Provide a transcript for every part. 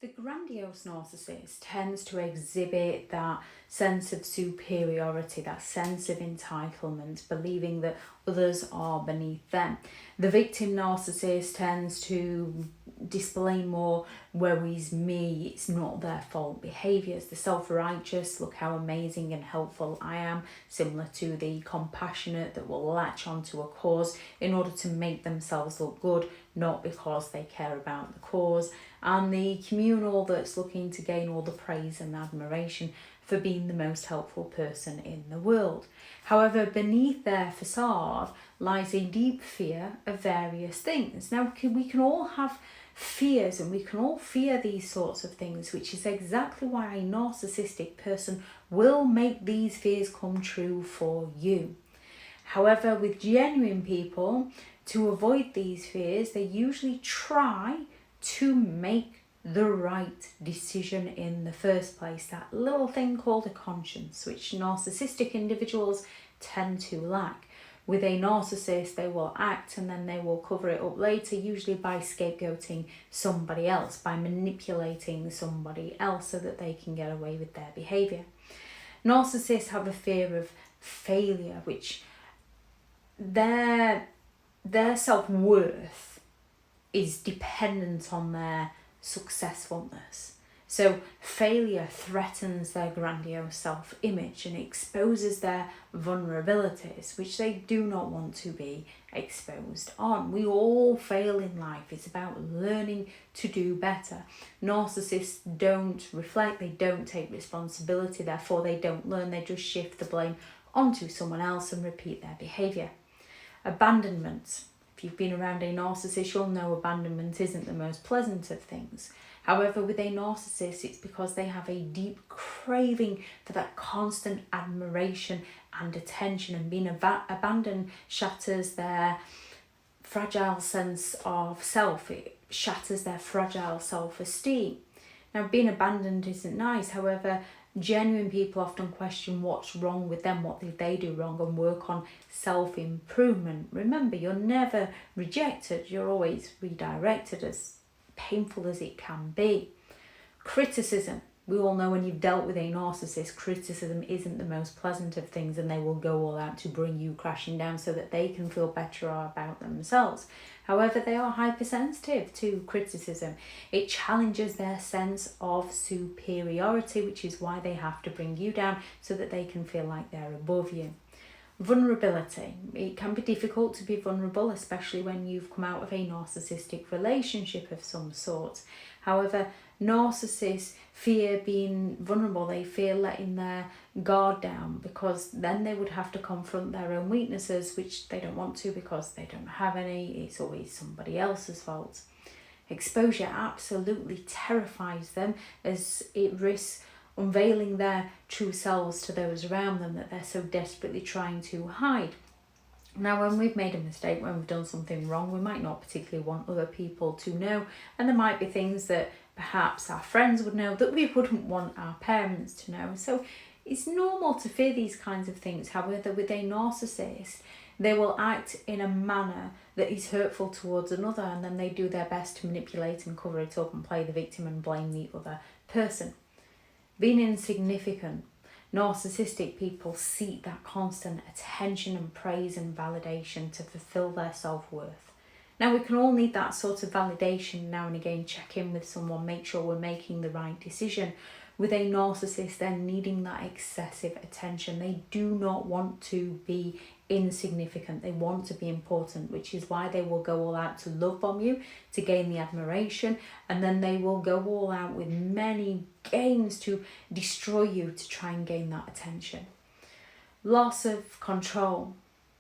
The grandiose narcissist tends to exhibit that sense of superiority, that sense of entitlement, believing that others are beneath them. The victim narcissist tends to display more worries me, it's not their fault behaviours. The self-righteous, look how amazing and helpful I am, similar to the compassionate that will latch onto a cause in order to make themselves look good, not because they care about the cause. And the communal that's looking to gain all the praise and admiration for being the most helpful person in the world. However, beneath their facade lies a deep fear of various things. Now, we can all have fears and we can all fear these sorts of things, which is exactly why a narcissistic person will make these fears come true for you. However, with genuine people, to avoid these fears, they usually try to make the right decision in the first place. That little thing called a conscience, which narcissistic individuals tend to lack. With a narcissist, they will act and then they will cover it up later, usually by scapegoating somebody else, by manipulating somebody else so that they can get away with their behaviour. Narcissists have a fear of failure, which their self-worth is dependent on their successfulness. So failure threatens their grandiose self-image and exposes their vulnerabilities, which they do not want to be exposed on. We all fail in life. It's about learning to do better. Narcissists don't reflect, they don't take responsibility, therefore they don't learn, they just shift the blame onto someone else and repeat their behaviour. Abandonment. If you've been around a narcissist, you'll know abandonment isn't the most pleasant of things. However, with a narcissist, it's because they have a deep craving for that constant admiration and attention, and being abandoned shatters their fragile sense of self. It shatters their fragile self-esteem. Now, being abandoned isn't nice. However, genuine people often question what's wrong with them, what did they do wrong, and work on self-improvement. Remember, you're never rejected, you're always redirected, as painful as it can be. Criticism. We all know when you've dealt with a narcissist, criticism isn't the most pleasant of things, and they will go all out to bring you crashing down so that they can feel better about themselves. However, they are hypersensitive to criticism. It challenges their sense of superiority, which is why they have to bring you down so that they can feel like they're above you. Vulnerability. It can be difficult to be vulnerable, especially when you've come out of a narcissistic relationship of some sort. However, narcissists fear being vulnerable. They fear letting their guard down, because then they would have to confront their own weaknesses, which they don't want to because they don't have any. It's always somebody else's fault. Exposure absolutely terrifies them, as it risks unveiling their true selves to those around them that they're so desperately trying to hide. Now, when we've made a mistake, when we've done something wrong, we might not particularly want other people to know, and there might be things that perhaps our friends would know that we wouldn't want our parents to know. So it's normal to fear these kinds of things. However, with a narcissist, they will act in a manner that is hurtful towards another, and then they do their best to manipulate and cover it up and play the victim and blame the other person. Being insignificant. Narcissistic people seek that constant attention and praise and validation to fulfill their self-worth. Now, we can all need that sort of validation now and again, check in with someone, make sure we're making the right decision. With a narcissist, they're needing that excessive attention. They do not want to be insignificant. They want to be important, which is why they will go all out to love bomb you, to gain the admiration, and then they will go all out with many games to destroy you to try and gain that attention. Loss of control.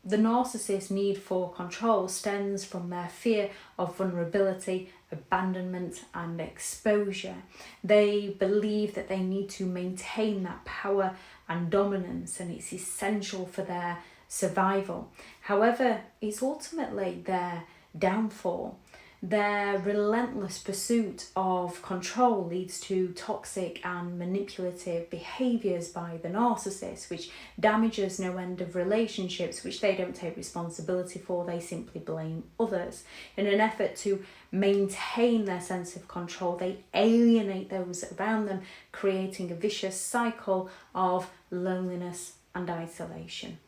The narcissist's need for control stems from their fear of vulnerability, abandonment and exposure. They believe that they need to maintain that power and dominance, and it's essential for their survival. However, it's ultimately their downfall. Their relentless pursuit of control leads to toxic and manipulative behaviours by the narcissist, which damages no end of relationships which they don't take responsibility for. They simply blame others. In an effort to maintain their sense of control, they alienate those around them, creating a vicious cycle of loneliness and isolation.